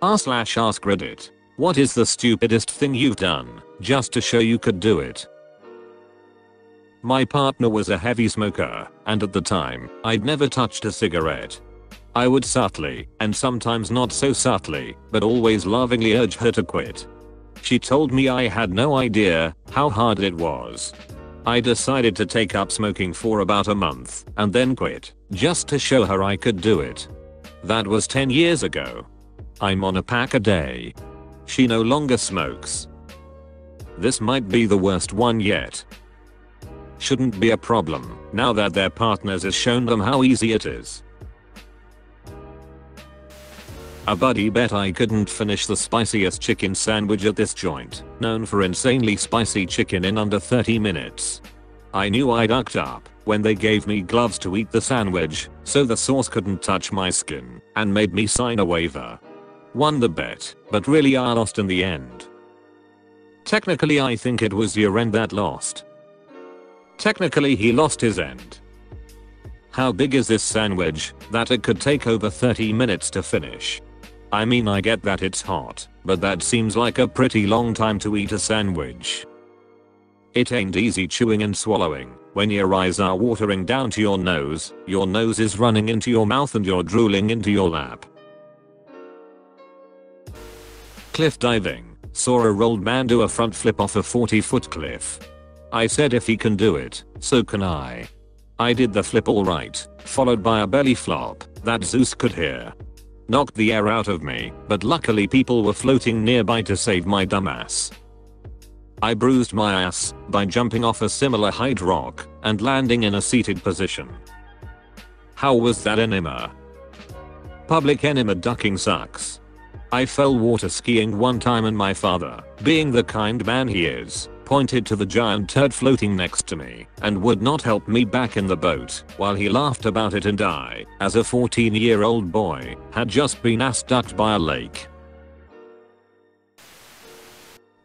r/AskReddit. What is the stupidest thing you've done, just to show you could do it? My partner was a heavy smoker, and at the time, I'd never touched a cigarette. I would subtly, and sometimes not so subtly, but always lovingly urge her to quit. She told me I had no idea how hard it was. I decided to take up smoking for about a month, and then quit, just to show her I could do it. That was 10 years ago. I'm on a pack a day. She no longer smokes. This might be the worst one yet. Shouldn't be a problem, now that their partners has shown them how easy it is. A buddy bet I couldn't finish the spiciest chicken sandwich at this joint, known for insanely spicy chicken, in under 30 minutes. I knew I ducked up when they gave me gloves to eat the sandwich, so the sauce couldn't touch my skin, and made me sign a waiver. Won the bet, but really I lost in the end. Technically I think it was your end that lost. Technically he lost his end. How big is this sandwich that it could take over 30 minutes to finish? I mean, I get that it's hot, but that seems like a pretty long time to eat a sandwich. It ain't easy chewing and swallowing when your eyes are watering down to your nose is running into your mouth, and you're drooling into your lap. Cliff diving. Saw a old man do a front flip off a 40-foot cliff. I said if he can do it, so can I. I did the flip alright, followed by a belly flop that Zeus could hear. Knocked the air out of me, but luckily people were floating nearby to save my dumbass. I bruised my ass by jumping off a similar height rock and landing in a seated position. How was that enema? Public enema ducking sucks. I fell water skiing one time and my father, being the kind man he is, pointed to the giant turd floating next to me and would not help me back in the boat while he laughed about it, and I, as a 14-year-old boy, had just been ass ducked by a lake.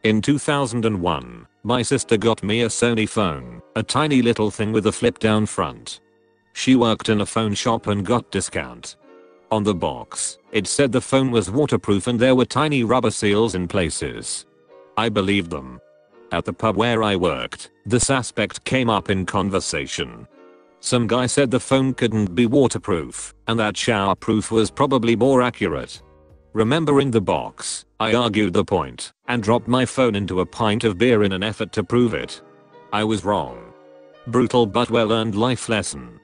In 2001, my sister got me a Sony phone, a tiny little thing with a flip down front. She worked in a phone shop and got discount. On the box, it said the phone was waterproof and there were tiny rubber seals in places. I believed them. At the pub where I worked, this aspect came up in conversation. Some guy said the phone couldn't be waterproof, and that showerproof was probably more accurate. Remembering the box, I argued the point, and dropped my phone into a pint of beer in an effort to prove it. I was wrong. Brutal but well-earned life lesson.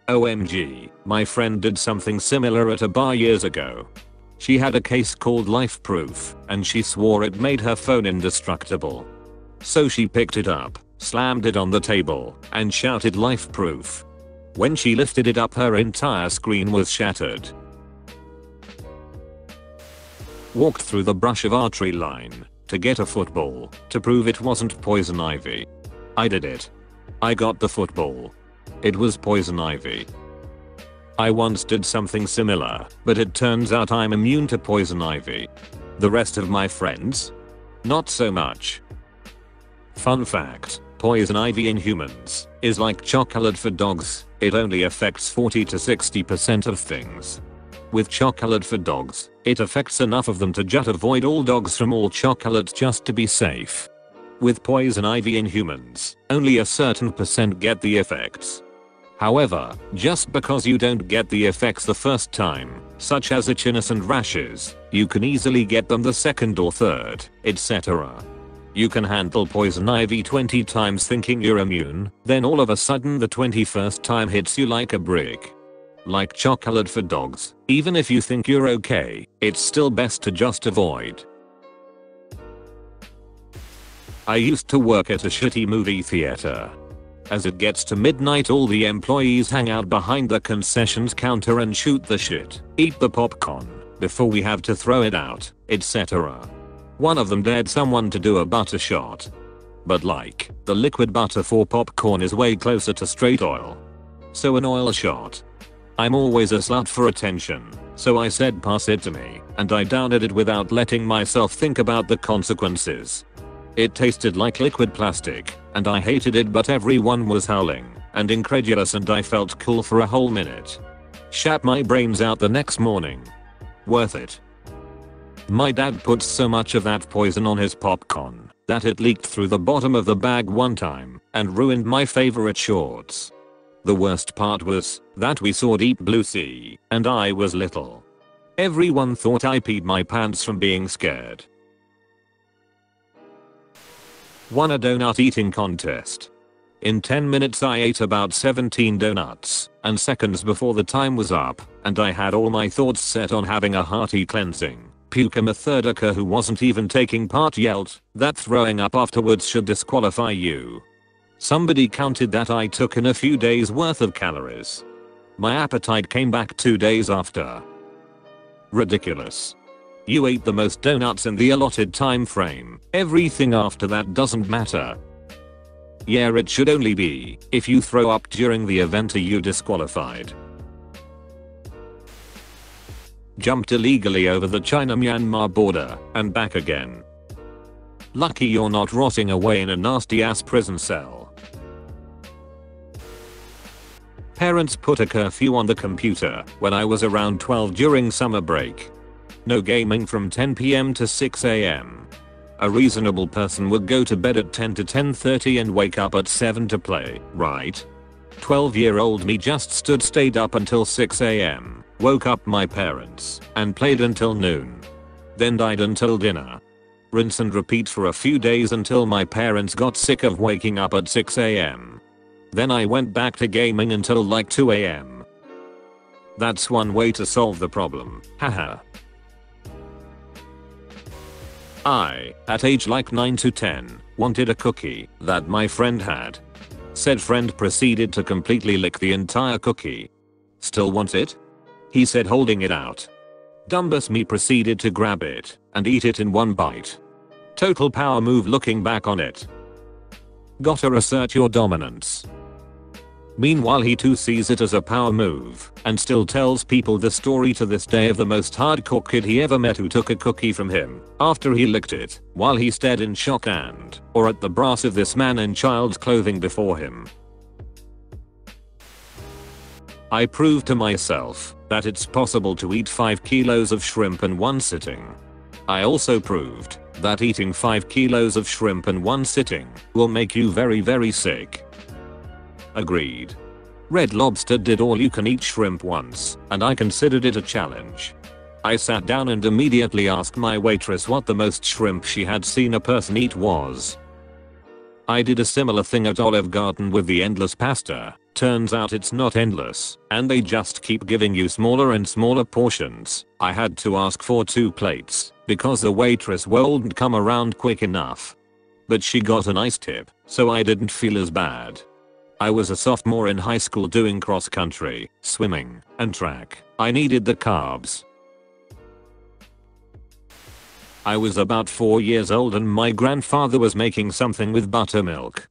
OMG, my friend did something similar at a bar years ago. She had a case called Life Proof, and she swore it made her phone indestructible. So she picked it up, slammed it on the table, and shouted Life Proof. When she lifted it up, her entire screen was shattered. Walked through the brush of archery line to get a football to prove it wasn't poison ivy. I did it. I got the football. It was poison ivy. I once did something similar, but it turns out I'm immune to poison ivy. The rest of my friends? Not so much. Fun fact, poison ivy in humans is like chocolate for dogs, it only affects 40 to 60% of things. With chocolate for dogs, it affects enough of them to just avoid all dogs from all chocolate just to be safe. With poison ivy in humans, only a certain percent get the effects. However, just because you don't get the effects the first time, such as itchiness and rashes, you can easily get them the second or third, etc. You can handle poison ivy 20 times thinking you're immune, then all of a sudden the 21st time hits you like a brick. Like chocolate for dogs, even if you think you're okay, it's still best to just avoid. I used to work at a shitty movie theater. As it gets to midnight, all the employees hang out behind the concessions counter and shoot the shit, eat the popcorn, before we have to throw it out, etc. One of them dared someone to do a butter shot. But like, the liquid butter for popcorn is way closer to straight oil. So an oil shot. I'm always a slut for attention, so I said pass it to me, and I downed it without letting myself think about the consequences. It tasted like liquid plastic, and I hated it, but everyone was howling and incredulous, and I felt cool for a whole minute. Shat my brains out the next morning. Worth it. My dad put so much of that poison on his popcorn that it leaked through the bottom of the bag one time and ruined my favorite shorts. The worst part was that we saw Deep Blue Sea and I was little. Everyone thought I peed my pants from being scared. Won a donut eating contest. In 10 minutes I ate about 17 donuts, and seconds before the time was up, and I had all my thoughts set on having a hearty cleansing, puke, a methodika who wasn't even taking part yelled that throwing up afterwards should disqualify you. Somebody counted that I took in a few days worth of calories. My appetite came back 2 days after. Ridiculous. You ate the most donuts in the allotted time frame. Everything after that doesn't matter. Yeah, it should only be if you throw up during the event are you disqualified. Jumped illegally over the China-Myanmar border and back again. Lucky you're not rotting away in a nasty ass prison cell. Parents put a curfew on the computer when I was around 12 during summer break. No gaming from 10 PM to 6 AM. A reasonable person would go to bed at 10 to 10:30 and wake up at 7 to play, right? 12-year-old me just stayed up until 6 AM, woke up my parents, and played until noon. Then died until dinner. Rinse and repeat for a few days until my parents got sick of waking up at 6 AM. Then I went back to gaming until like 2 AM. That's one way to solve the problem, haha. I, at age like 9 to 10, wanted a cookie that my friend had. Said friend proceeded to completely lick the entire cookie. Still want it? He said holding it out. Dumbass me proceeded to grab it and eat it in one bite. Total power move looking back on it. Gotta assert your dominance. Meanwhile he too sees it as a power move and still tells people the story to this day of the most hardcore kid he ever met who took a cookie from him after he licked it while he stared in shock and or at the brass of this man in child's clothing before him. I proved to myself that it's possible to eat 5 kilos of shrimp in one sitting. I also proved that eating 5 kilos of shrimp in one sitting will make you very very sick. Agreed. Red Lobster did all you can eat shrimp once, and I considered it a challenge. I sat down and immediately asked my waitress what the most shrimp she had seen a person eat was. I did a similar thing at Olive Garden with the endless pasta. Turns out it's not endless, and they just keep giving you smaller and smaller portions. I had to ask for 2 plates, because the waitress wouldn't come around quick enough. But she got a nice tip, so I didn't feel as bad. I was a sophomore in high school doing cross country, swimming, and track. I needed the carbs. I was about 4 years old and my grandfather was making something with buttermilk.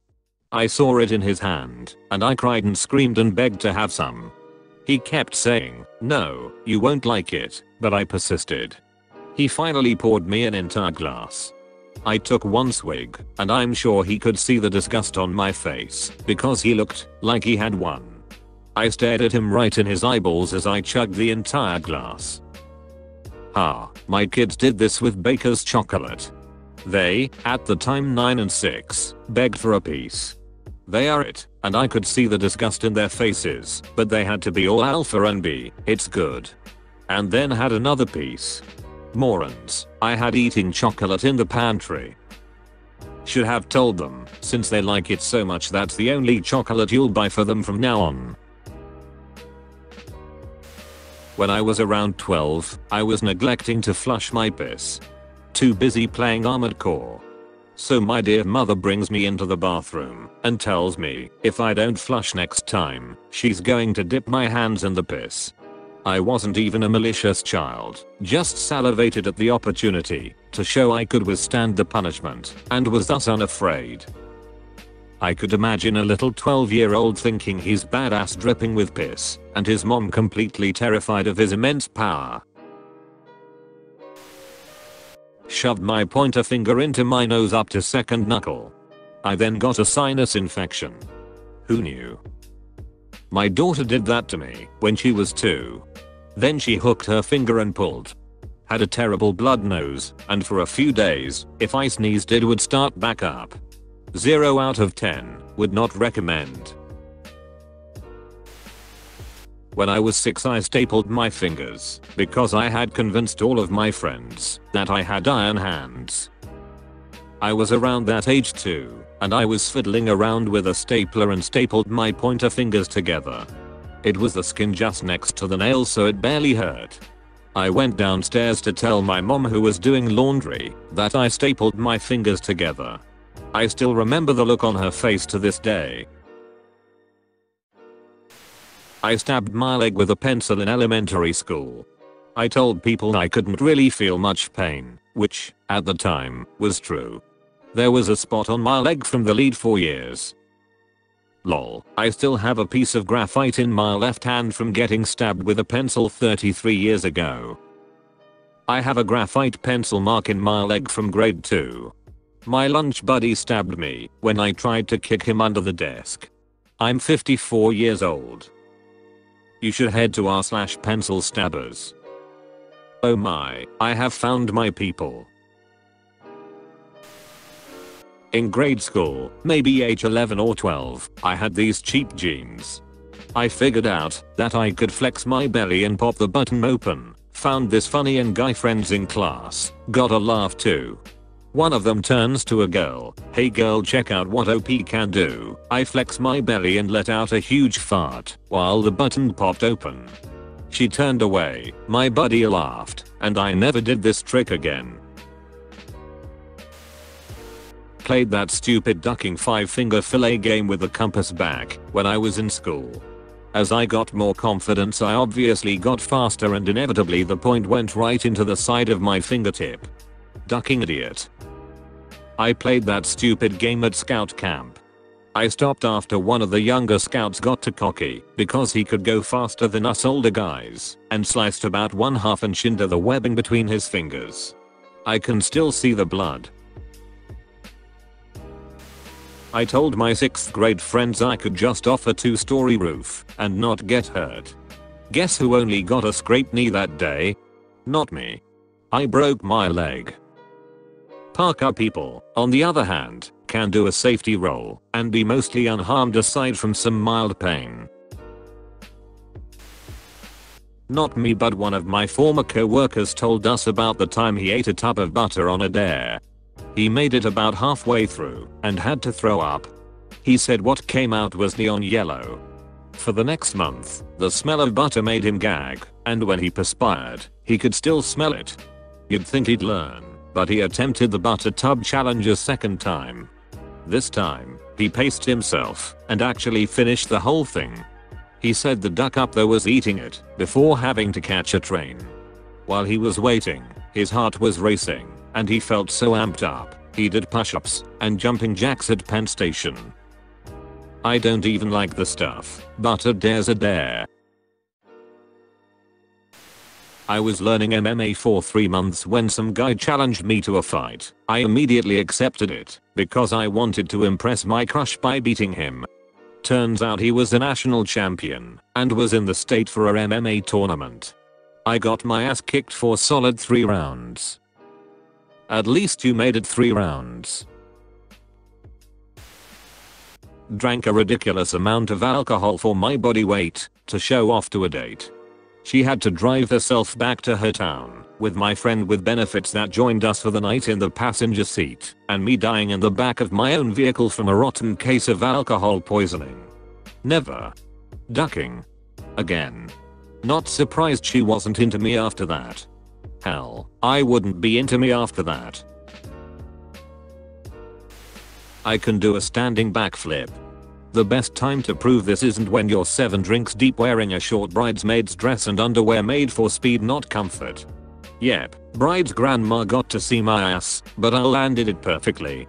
I saw it in his hand, and I cried and screamed and begged to have some. He kept saying, "No, you won't like it," but I persisted. He finally poured me an entire glass. I took one swig, and I'm sure he could see the disgust on my face, because he looked like he had one. I stared at him right in his eyeballs as I chugged the entire glass. My kids did this with Baker's chocolate. They, at the time 9 and 6, begged for a piece. They are it, and I could see the disgust in their faces, but they had to be all alpha and be, "It's good." And then had another piece. Morons, I had eating chocolate in the pantry. Should have told them, since they like it so much that's the only chocolate you'll buy for them from now on. When I was around 12, I was neglecting to flush my piss. Too busy playing Armored Core. So my dear mother brings me into the bathroom and tells me if I don't flush next time, she's going to dip my hands in the piss. I wasn't even a malicious child, just salivated at the opportunity to show I could withstand the punishment and was thus unafraid. I could imagine a little 12-year-old thinking he's badass dripping with piss and his mom completely terrified of his immense power. Shoved my pointer finger into my nose up to second knuckle. I then got a sinus infection. Who knew? My daughter did that to me when she was 2. Then she hooked her finger and pulled. had a terrible blood nose, and for a few days, if I sneezed it would start back up. 0 out of 10, would not recommend. When I was 6 I stapled my fingers, because I had convinced all of my friends that I had iron hands. I was around that age too, and I was fiddling around with a stapler and stapled my pointer fingers together. It was the skin just next to the nail so it barely hurt. I went downstairs to tell my mom, who was doing laundry, that I stapled my fingers together. I still remember the look on her face to this day. I stabbed my leg with a pencil in elementary school. I told people I couldn't really feel much pain, which, at the time, was true. There was a spot on my leg from the lead for years. Lol, I still have a piece of graphite in my left hand from getting stabbed with a pencil 33 years ago. I have a graphite pencil mark in my leg from grade 2. My lunch buddy stabbed me when I tried to kick him under the desk. I'm 54 years old. You should head to r/pencil stabbers. Oh my, I have found my people. In grade school, maybe age 11 or 12, I had these cheap jeans. I figured out that I could flex my belly and pop the button open, found this funny and guy friends in class, got a laugh too. One of them turns to a girl, "Hey girl, check out what OP can do." I flex my belly and let out a huge fart while the button popped open. She turned away, my buddy laughed, and I never did this trick again. Played that stupid ducking 5-finger fillet game with the compass back when I was in school. As I got more confidence I obviously got faster and inevitably the point went right into the side of my fingertip. Ducking idiot. I played that stupid game at scout camp. I stopped after one of the younger scouts got too cocky because he could go faster than us older guys and sliced about 1/2 inch into the webbing between his fingers. I can still see the blood. I told my 6th grade friends I could just off a 2-story roof and not get hurt. Guess who only got a scraped knee that day? Not me. I broke my leg. Parkour people, on the other hand, can do a safety roll and be mostly unharmed aside from some mild pain. Not me, but one of my former co-workers told us about the time he ate a tub of butter on a dare. He made it about halfway through and had to throw up. He said what came out was neon yellow. For the next month, the smell of butter made him gag, and when he perspired, he could still smell it. You'd think he'd learn, but he attempted the butter tub challenge a second time. This time, he paced himself and actually finished the whole thing. He said the duck up there was eating it before having to catch a train. While he was waiting, his heart was racing, and he felt so amped up, he did push-ups and jumping jacks at Penn Station. I don't even like the stuff, but a dare's a dare. I was learning MMA for 3 months when some guy challenged me to a fight. I immediately accepted it because I wanted to impress my crush by beating him. Turns out he was a national champion and was in the state for a MMA tournament. I got my ass kicked for solid 3 rounds. At least you made it 3 rounds. Drank a ridiculous amount of alcohol for my body weight to show off to a date. She had to drive herself back to her town with my friend with benefits that joined us for the night in the passenger seat, and me dying in the back of my own vehicle from a rotten case of alcohol poisoning. Never. Ducking. Again. Not surprised she wasn't into me after that. Hell, I wouldn't be into me after that. I can do a standing backflip. The best time to prove this isn't when you're 7 drinks deep wearing a short bridesmaid's dress and underwear made for speed not comfort. Yep, bride's grandma got to see my ass, but I landed it perfectly.